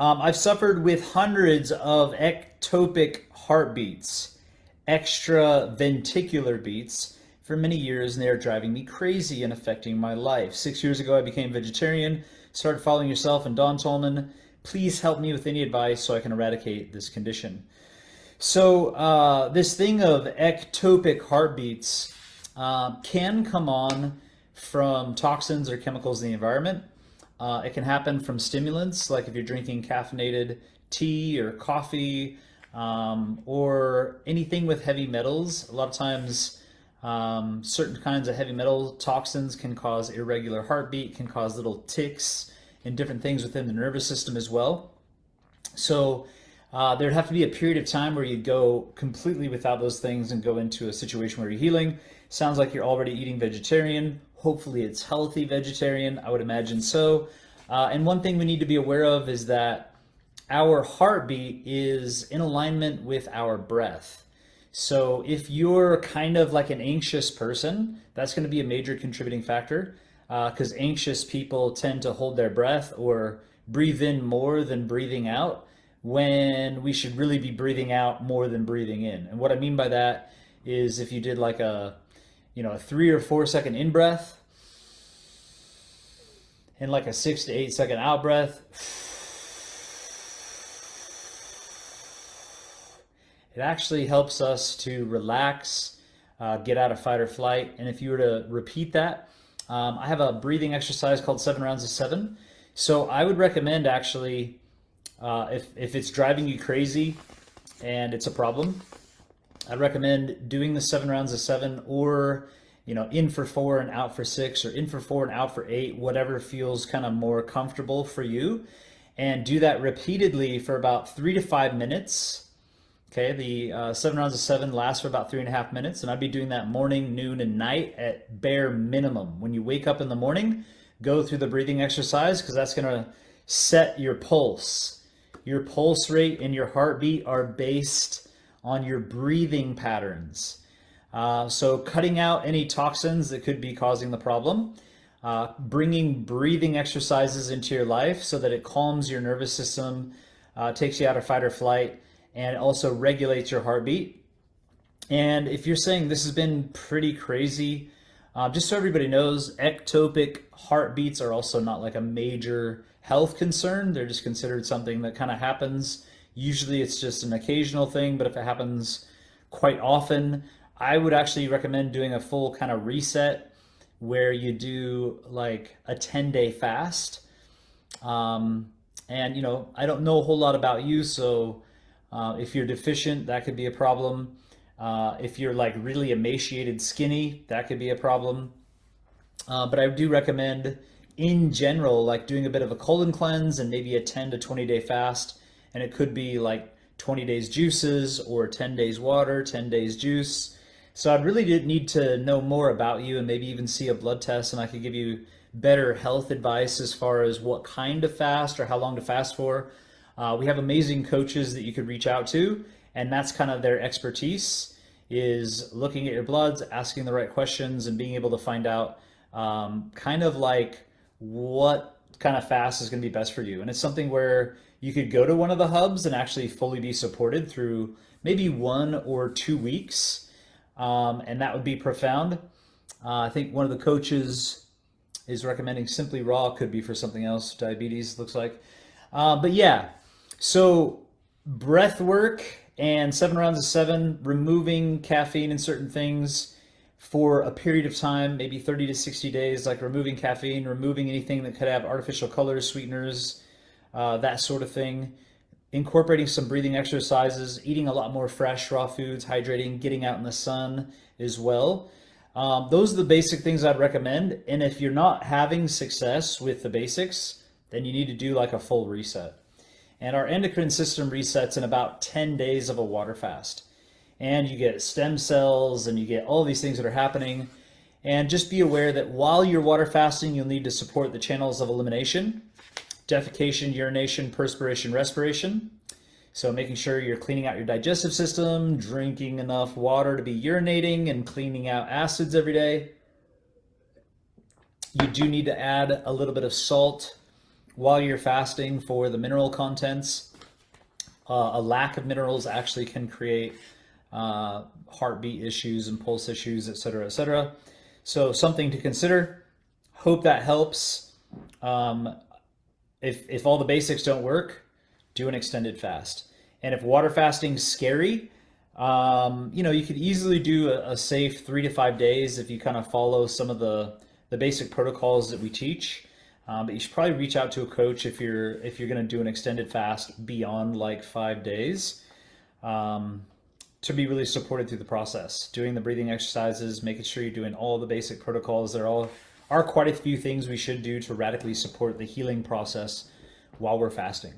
I've suffered with hundreds of ectopic heartbeats, extra ventricular beats, for many years, and they are driving me crazy and affecting my life. 6 years ago, I became vegetarian, started following yourself and Don Tolman. Please help me with any advice so I can eradicate this condition. So this thing of ectopic heartbeats can come on from toxins or chemicals in the environment. It can happen from stimulants, like if you're drinking caffeinated tea or coffee, or anything with heavy metals. A lot of times, certain kinds of heavy metal toxins can cause irregular heartbeat, can cause little ticks and different things within the nervous system as well. So there'd have to be a period of time where you go completely without those things and go into a situation where you're healing. Sounds like you're already eating vegetarian. Hopefully it's healthy vegetarian. I would imagine so. And one thing we need to be aware of is that our heartbeat is in alignment with our breath. So if you're kind of like an anxious person, that's going to be a major contributing factor, because anxious people tend to hold their breath or breathe in more than breathing out, when we should really be breathing out more than breathing in. And what I mean by that is if you did like a 3 or 4 second in breath and like a 6 to 8 second out breath, it actually helps us to relax, get out of fight or flight. And if you were to repeat that, I have a breathing exercise called 7 rounds of 7. So I would recommend actually, if it's driving you crazy and it's a problem, I'd recommend doing the 7 rounds of 7, or in for 4 and out for 6, or in for 4 and out for 8, whatever feels kind of more comfortable for you, and do that repeatedly for about 3 to 5 minutes. Okay, the 7 rounds of 7 lasts for about 3.5 minutes, and I'd be doing that morning, noon, and night at bare minimum. When you wake up in the morning, go through the breathing exercise, because that's going to set your pulse. Your pulse rate and your heartbeat are based on your breathing patterns. So cutting out any toxins that could be causing the problem, bringing breathing exercises into your life so that it calms your nervous system, takes you out of fight or flight, and also regulates your heartbeat. And if you're saying this has been pretty crazy, just so everybody knows, ectopic heartbeats are also not like a major health concern. They're just considered something that kind of happens. Usually it's just an occasional thing, but if it happens quite often, I would actually recommend doing a full kind of reset where you do like a 10-day fast. And I don't know a whole lot about you, so if you're deficient, that could be a problem. If you're like really emaciated, skinny, that could be a problem. But I do recommend, in general, like doing a bit of a colon cleanse and maybe a 10 to 20 day fast. And it could be like 20 days juices, or 10 days water, 10 days juice. So I'd really need to know more about you and maybe even see a blood test, and I could give you better health advice as far as what kind of fast or how long to fast for. We have amazing coaches that you could reach out to, and that's kind of their expertise, is looking at your bloods, asking the right questions, and being able to find out kind of like what kind of fast is going to be best for you. And it's something where you could go to one of the hubs and actually fully be supported through maybe 1 or 2 weeks, and that would be profound. I think one of the coaches is recommending Simply Raw. Could be for something else, diabetes, looks like. But yeah, so breath work and 7 rounds of 7, removing caffeine and certain things for a period of time, maybe 30 to 60 days, like removing caffeine, removing anything that could have artificial colors, sweeteners, that sort of thing. Incorporating some breathing exercises, eating a lot more fresh, raw foods, hydrating, getting out in the sun as well. Those are the basic things I'd recommend. And if you're not having success with the basics, then you need to do like a full reset. And our endocrine system resets in about 10 days of a water fast. And you get stem cells and you get all these things that are happening. And just be aware that while you're water fasting, you'll need to support the channels of elimination: defecation, urination, perspiration, respiration. So making sure you're cleaning out your digestive system, drinking enough water to be urinating, and cleaning out acids every day. You do need to add a little bit of salt while you're fasting for the mineral contents. A lack of minerals actually can create heartbeat issues and pulse issues, et cetera, et cetera. So something to consider. Hope that helps. If all the basics don't work, do an extended fast. And if water fasting's scary, you could easily do a safe 3 to 5 days if you kind of follow some of the basic protocols that we teach. But you should probably reach out to a coach if you're going to do an extended fast beyond like 5 days, to be really supported through the process. Doing the breathing exercises, making sure you're doing all the basic protocols. There are quite a few things we should do to radically support the healing process while we're fasting.